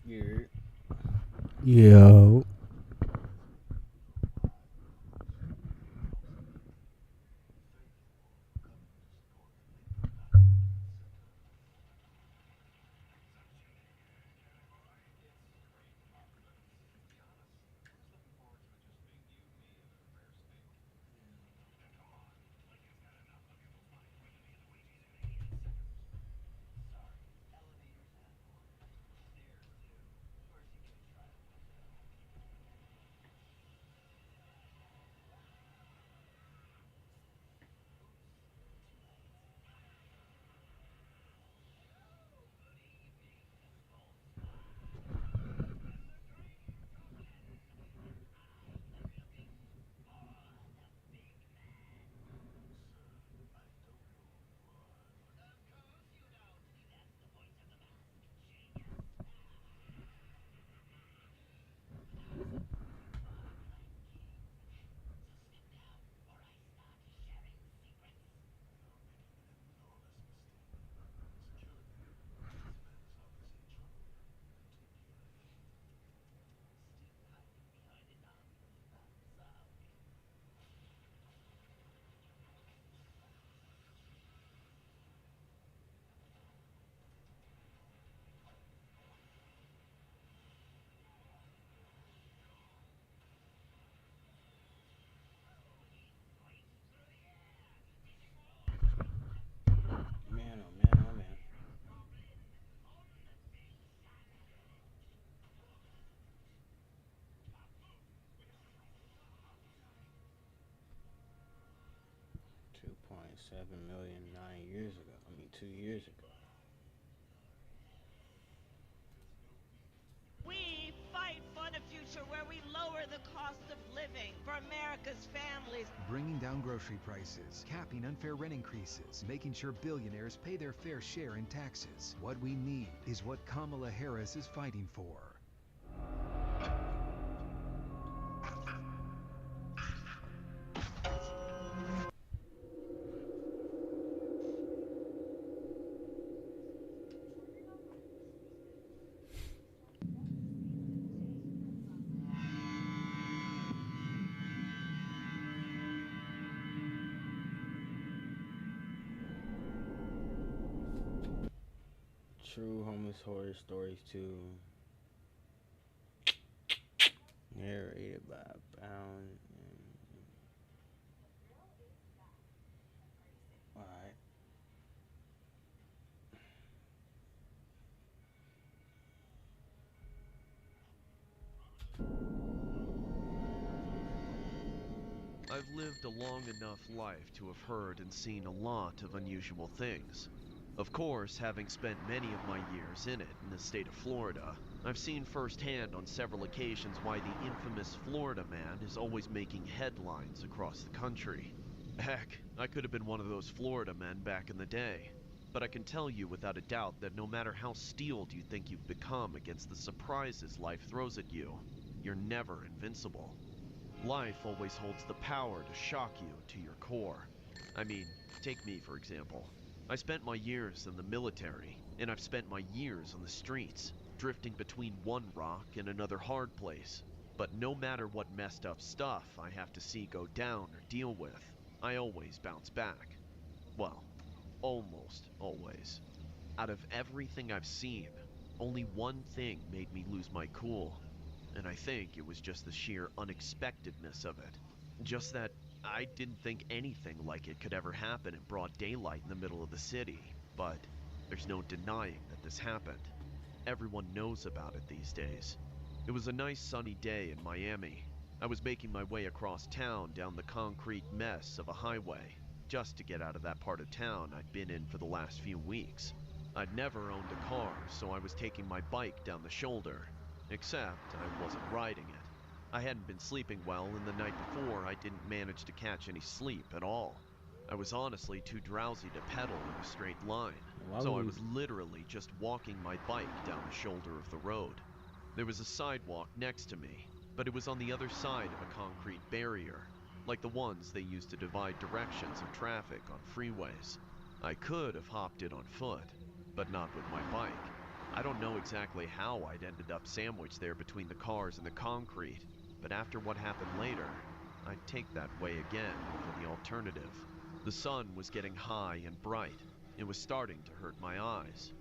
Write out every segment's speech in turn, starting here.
You're Yo. man, oh man, oh man. 2.7 million 9 years ago. I mean, 2 years ago. We fight for the future where we lower the cost of living for America's families. Bringing down grocery prices, capping unfair rent increases, making sure billionaires pay their fair share in taxes. What we need is what Kamala Harris is fighting for. True homeless horror stories too. Narrated by Bound. Alright. I've lived a long enough life to have heard and seen a lot of unusual things. Of course, having spent many of my years in it, in the state of Florida, I've seen firsthand on several occasions why the infamous Florida man is always making headlines across the country. Heck, I could have been one of those Florida men back in the day. But I can tell you without a doubt that no matter how steeled you think you've become against the surprises life throws at you, you're never invincible. Life always holds the power to shock you to your core. I mean, take me for example. I spent my years in the military, and I've spent my years on the streets, drifting between one rock and another hard place. But no matter what messed up stuff I have to see go down or deal with, I always bounce back. Well, almost always. Out of everything I've seen, only one thing made me lose my cool, and I think it was just the sheer unexpectedness of it. Just that I didn't think anything like it could ever happen in broad daylight in the middle of the city, but there's no denying that this happened. Everyone knows about it these days. It was a nice sunny day in Miami. I was making my way across town down the concrete mess of a highway, just to get out of that part of town I'd been in for the last few weeks. I'd never owned a car, so I was taking my bike down the shoulder. Except I wasn't riding it. I hadn't been sleeping well, and the night before I didn't manage to catch any sleep at all. I was honestly too drowsy to pedal in a straight line, Why would so I we? was literally just walking my bike down the shoulder of the road. There was a sidewalk next to me, but it was on the other side of a concrete barrier, like the ones they use to divide directions of traffic on freeways. I could have hopped it on foot, but not with my bike. I don't know exactly how I'd ended up sandwiched there between the cars and the concrete, but after what happened later, I'd take that way again over the alternative. The sun was getting high and bright. It was starting to hurt my eyes.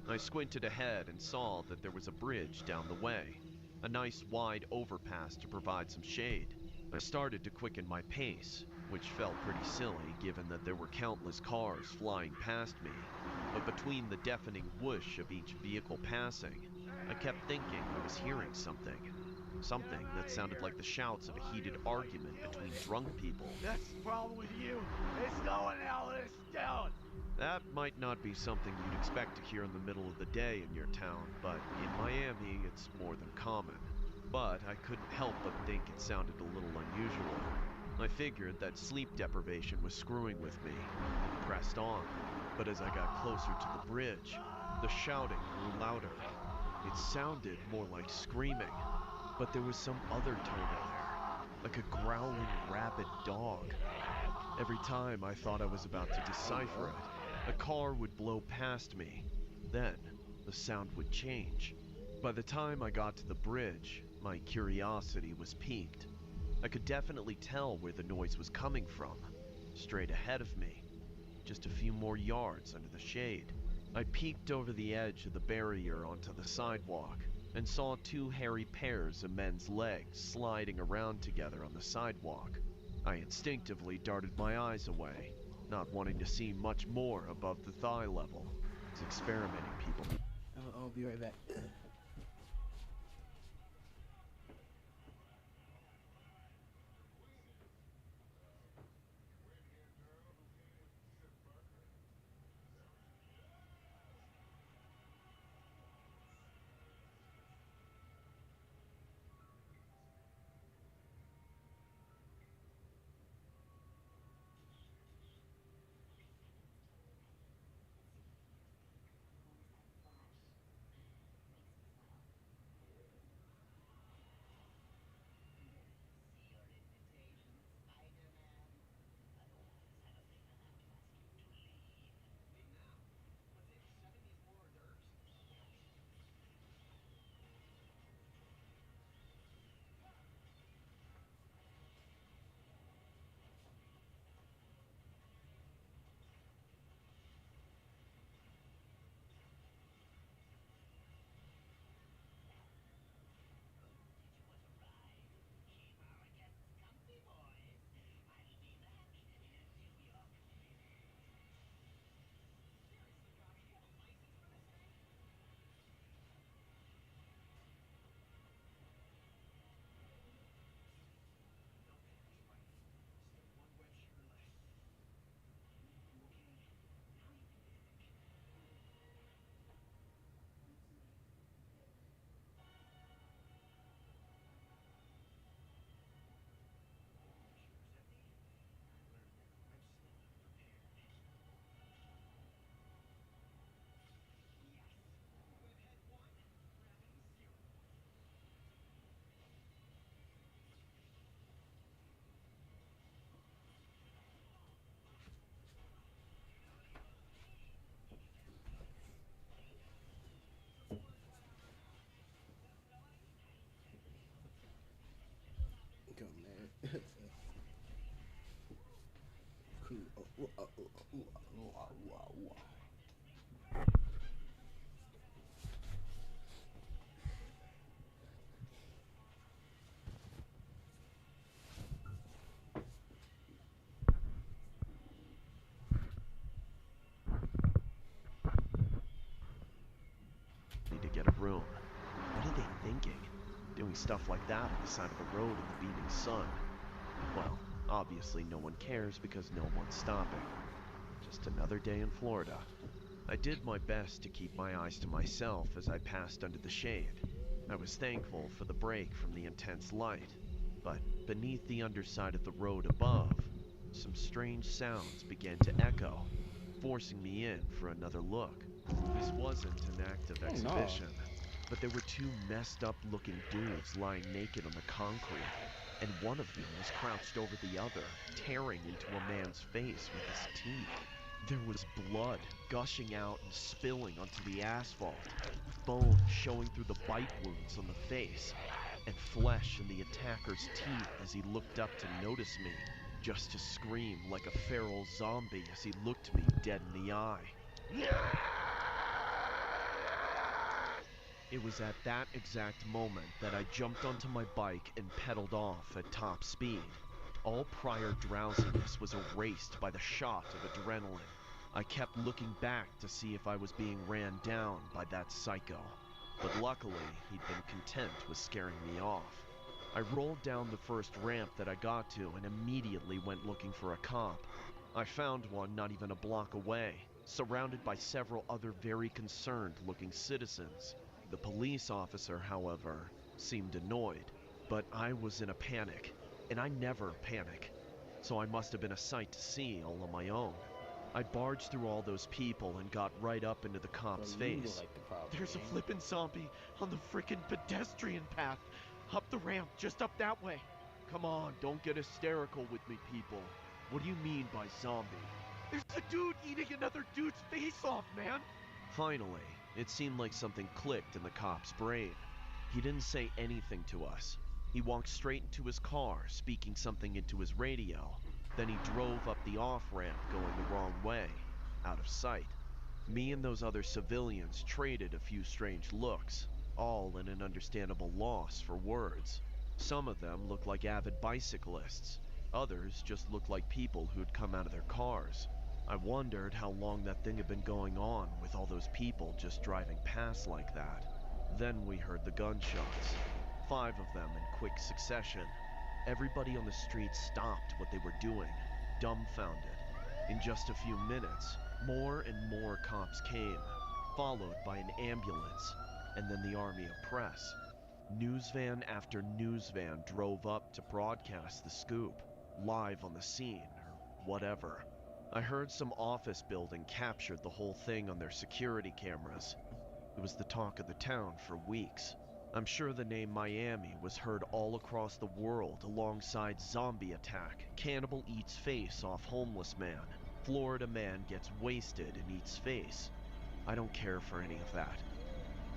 I squinted ahead and saw that there was a bridge down the way, a nice wide overpass to provide some shade. I started to quicken my pace, which felt pretty silly given that there were countless cars flying past me, but between the deafening whoosh of each vehicle passing, I kept thinking I was hearing something. Something that sounded like the shouts of a heated argument between drunk people. That's the problem with you. It's going out of this town. That might not be something you'd expect to hear in the middle of the day in your town, but in Miami, it's more than common. But I couldn't help but think it sounded a little unusual. I figured that sleep deprivation was screwing with me, and pressed on. But as I got closer to the bridge, the shouting grew louder. It sounded more like screaming, but there was some other tone in there, like a growling rabid dog. Every time I thought I was about to decipher it, a car would blow past me. Then, the sound would change. By the time I got to the bridge, my curiosity was piqued. I could definitely tell where the noise was coming from. Straight ahead of me, just a few more yards under the shade. I peeked over the edge of the barrier onto the sidewalk and saw two hairy pairs of men's legs sliding around together on the sidewalk. I instinctively darted my eyes away, not wanting to see much more above the thigh level. It's experimenting people. I'll be right back. Go, man. Need to get a room. What are they thinking? Doing stuff like that on the side of the road in the beaming sun. Well, obviously no one cares because no one's stopping. Just another day in Florida. I did my best to keep my eyes to myself as I passed under the shade. I was thankful for the break from the intense light, but beneath the underside of the road above, some strange sounds began to echo, forcing me in for another look. This wasn't an act of exhibition, but there were two messed up looking dudes lying naked on the concrete, and one of them was crouched over the other, tearing into a man's face with his teeth. There was blood gushing out and spilling onto the asphalt, bone showing through the bite wounds on the face, and flesh in the attacker's teeth as he looked up to notice me, just to scream like a feral zombie as he looked me dead in the eye. It was at that exact moment that I jumped onto my bike and pedaled off at top speed. All prior drowsiness was erased by the shot of adrenaline. I kept looking back to see if I was being ran down by that psycho, but luckily he'd been content with scaring me off. I rolled down the first ramp that I got to and immediately went looking for a cop. I found one not even a block away, surrounded by several other very concerned-looking citizens. The police officer, however, seemed annoyed, but I was in a panic, and I never panic, so I must have been a sight to see all on my own. I barged through all those people and got right up into the cop's face. There's a flippin' zombie on the frickin' pedestrian path. Up the ramp, just up that way. Come on, don't get hysterical with me, people. What do you mean by zombie? There's a dude eating another dude's face off, man. Finally, it seemed like something clicked in the cop's brain. He didn't say anything to us. He walked straight into his car, speaking something into his radio. Then he drove up the off-ramp going the wrong way, out of sight. Me and those other civilians traded a few strange looks, all in an understandable loss for words. Some of them looked like avid bicyclists. Others just looked like people who'd come out of their cars. I wondered how long that thing had been going on with all those people just driving past like that. Then we heard the gunshots. 5 of them in quick succession. Everybody on the street stopped what they were doing, dumbfounded. In just a few minutes, more and more cops came, followed by an ambulance, and then the army of press. News van after news van drove up to broadcast the scoop, live on the scene, or whatever. I heard some office building captured the whole thing on their security cameras. It was the talk of the town for weeks. I'm sure the name Miami was heard all across the world alongside zombie attack, cannibal eats face off homeless man, Florida man gets wasted and eats face. I don't care for any of that.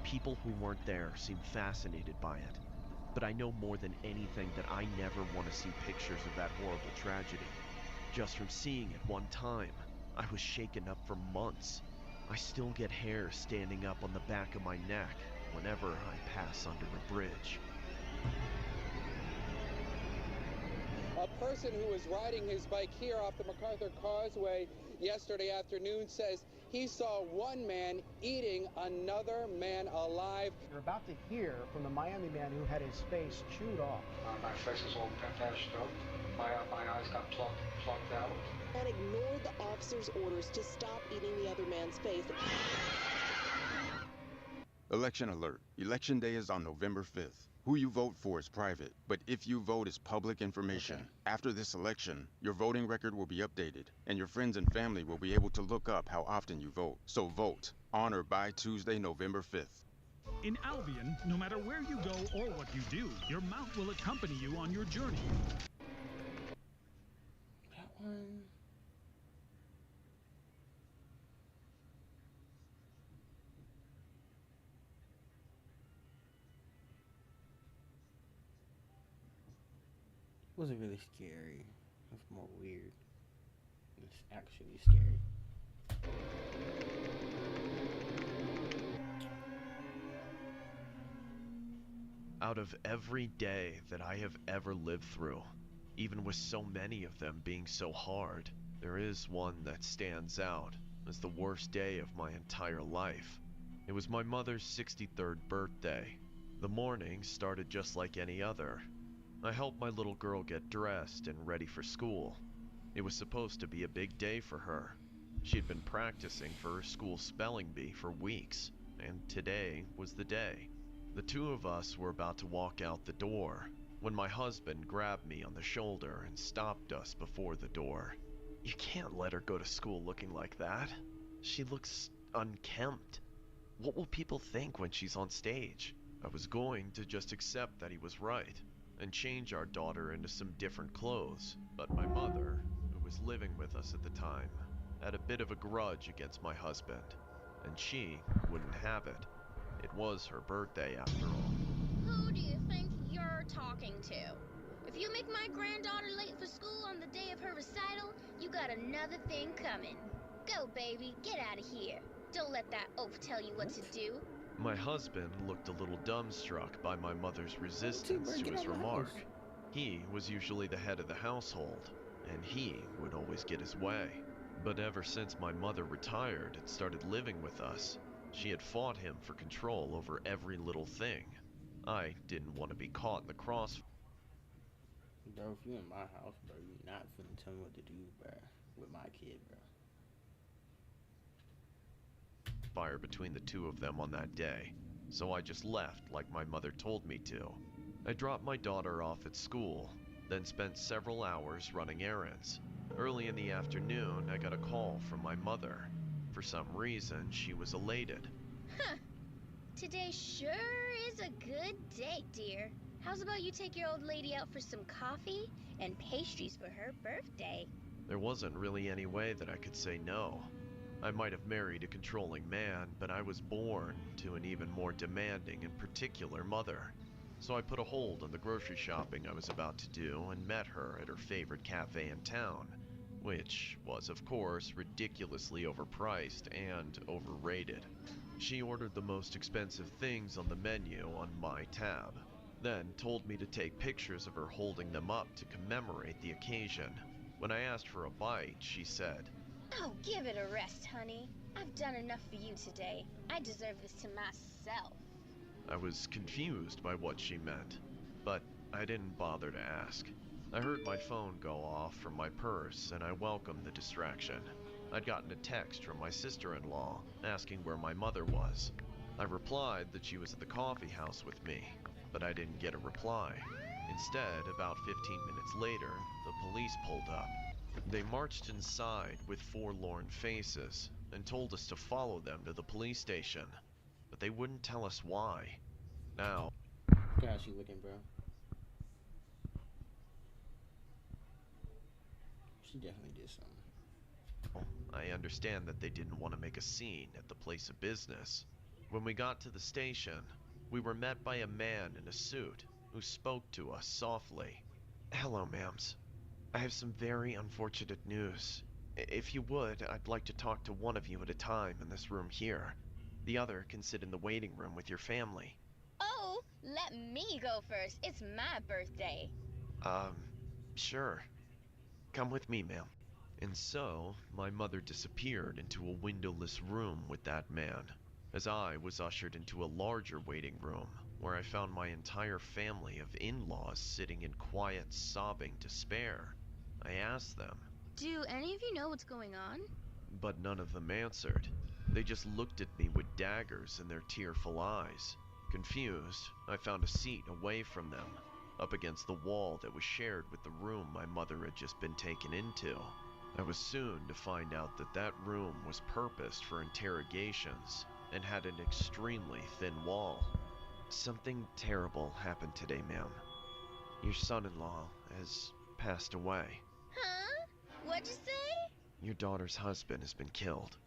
People who weren't there seem fascinated by it, but I know more than anything that I never want to see pictures of that horrible tragedy. Just from seeing it one time, I was shaken up for months. I still get hair standing up on the back of my neck whenever I pass under a bridge. A person who was riding his bike here off the MacArthur Causeway yesterday afternoon says he saw one man eating another man alive. You're about to hear from the Miami man who had his face chewed off. My face is all bashed up. My eyes got plucked out. And ignored the officer's orders to stop eating the other man's face. Election alert. Election day is on November 5th. Who you vote for is private, but if you vote is public information. Okay. After this election, your voting record will be updated, and your friends and family will be able to look up how often you vote. So vote on or by Tuesday, November 5th. In Albion, no matter where you go or what you do, your mount will accompany you on your journey. That one... wasn't really scary. It's more weird. It's actually scary. Out of every day that I have ever lived through, even with so many of them being so hard, there is one that stands out as the worst day of my entire life. It was my mother's 63rd birthday. The morning started just like any other. I helped my little girl get dressed and ready for school. It was supposed to be a big day for her. She had been practicing for her school spelling bee for weeks, and today was the day. The two of us were about to walk out the door when my husband grabbed me on the shoulder and stopped us before the door. You can't let her go to school looking like that. She looks unkempt. What will people think when she's on stage? I was going to just accept that he was right and change our daughter into some different clothes, but my mother, who was living with us at the time, had a bit of a grudge against my husband, and she wouldn't have it. It was her birthday after all. Who do you think you're talking to? If you make my granddaughter late for school on the day of her recital, you got another thing coming. Go, baby, get out of here. Don't let that oaf tell you what to do. My husband looked a little dumbstruck by my mother's resistance to his remark. He was usually the head of the household, and he would always get his way. But ever since my mother retired and started living with us, she had fought him for control over every little thing. I didn't want to be caught in the crossfire. Bro, if you in my house, bro, you're not finna tell me what to do, bro, with my kid, bro. Fire between the two of them on that day, so I just left like my mother told me to. I dropped my daughter off at school, then spent several hours running errands. Early in the afternoon, I got a call from my mother. For some reason, she was elated. Huh. Today sure is a good day, dear. How's about you take your old lady out for some coffee and pastries for her birthday? There wasn't really any way that I could say no. I might have married a controlling man, but I was born to an even more demanding and particular mother. So I put a hold on the grocery shopping I was about to do and met her at her favorite cafe in town, which was, of course, ridiculously overpriced and overrated. She ordered the most expensive things on the menu on my tab, then told me to take pictures of her holding them up to commemorate the occasion. When I asked for a bite, she said, "Oh, give it a rest, honey. I've done enough for you today. I deserve this to myself." I was confused by what she meant, but I didn't bother to ask. I heard my phone go off from my purse, and I welcomed the distraction. I'd gotten a text from my sister-in-law asking where my mother was. I replied that she was at the coffee house with me, but I didn't get a reply. Instead, about 15 minutes later, the police pulled up. They marched inside with forlorn faces and told us to follow them to the police station, but they wouldn't tell us why. Now, How's she looking, bro? She definitely did something. I understand that they didn't want to make a scene at the place of business. When we got to the station, we were met by a man in a suit who spoke to us softly. "Hello, ma'ams. I have some very unfortunate news. If you would, I'd like to talk to one of you at a time in this room here. The other can sit in the waiting room with your family." Oh, let me go first. It's my birthday. Sure. Come with me, ma'am. And so, my mother disappeared into a windowless room with that man, as I was ushered into a larger waiting room, where I found my entire family of in-laws sitting in quiet, sobbing despair. I asked them, Do any of you know what's going on? but none of them answered. They just looked at me with daggers in their tearful eyes. Confused, I found a seat away from them, up against the wall that was shared with the room my mother had just been taken into. I was soon to find out that that room was purposed for interrogations and had an extremely thin wall. "Something terrible happened today, ma'am. Your son-in-law has passed away. Huh? What'd you say? Your daughter's husband has been killed."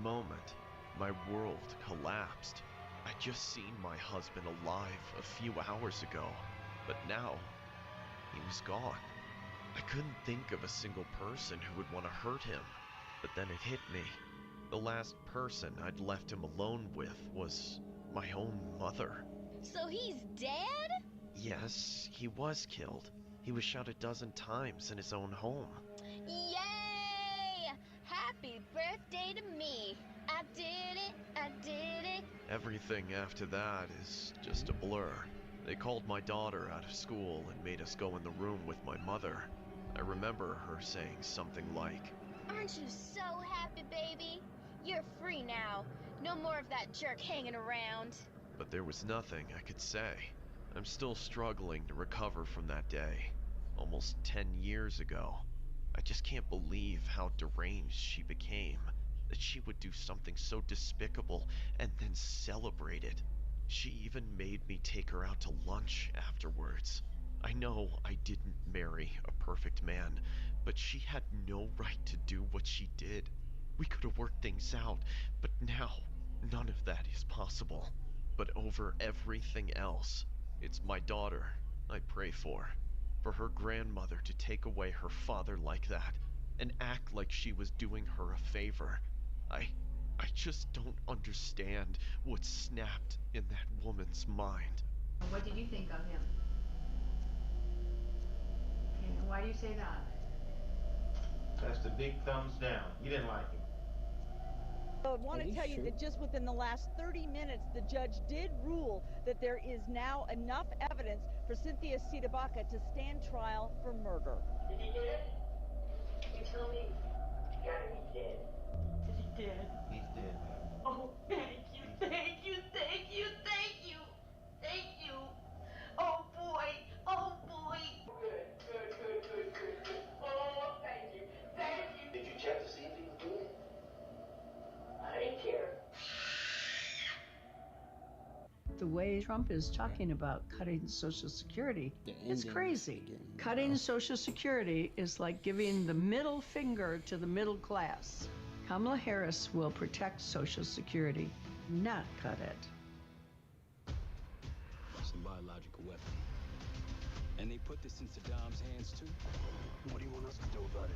Moment, my world collapsed. I'd just seen my husband alive a few hours ago, but now he was gone. I couldn't think of a single person who would want to hurt him, but then it hit me. The last person I'd left him alone with was my own mother. So he's dead? Yes, he was killed. He was shot a dozen times in his own home. Yay! Happy birthday to me. I did it, I did it. Everything after that is just a blur. They called my daughter out of school and made us go in the room with my mother. I remember her saying something like, "Aren't you so happy, baby? You're free now. No more of that jerk hanging around." But there was nothing I could say. I'm still struggling to recover from that day. almost 10 years ago. I just can't believe how deranged she became, that she would do something so despicable and then celebrate it. She even made me take her out to lunch afterwards. I know I didn't marry a perfect man, but she had no right to do what she did. We could have worked things out, but now none of that is possible. But over everything else, it's my daughter I pray for her grandmother to take away her father like that and act like she was doing her a favor. I just don't understand what snapped in that woman's mind. What did you think of him? Okay, why do you say that? That's the big thumbs down. You didn't like him. I want to tell you that just within the last 30 minutes, the judge did rule that there is now enough evidence for Cynthia Sitabaca to stand trial for murder. Is he dead? You tell me. Gotta be dead. Is he dead? He's dead, man. Oh, thank you, thank you, thank you, thank you, thank you. Oh boy, oh boy. Good. Oh, thank you, thank you. Did you check to see if he was dead? I didn't care. The way Trump is talking about cutting Social Security, it's crazy. Cutting Social Security is like giving the middle finger to the middle class. Kamala Harris will protect Social Security, not cut it. It's a biological weapon. And they put this in Saddam's hands too? What do you want us to do about it?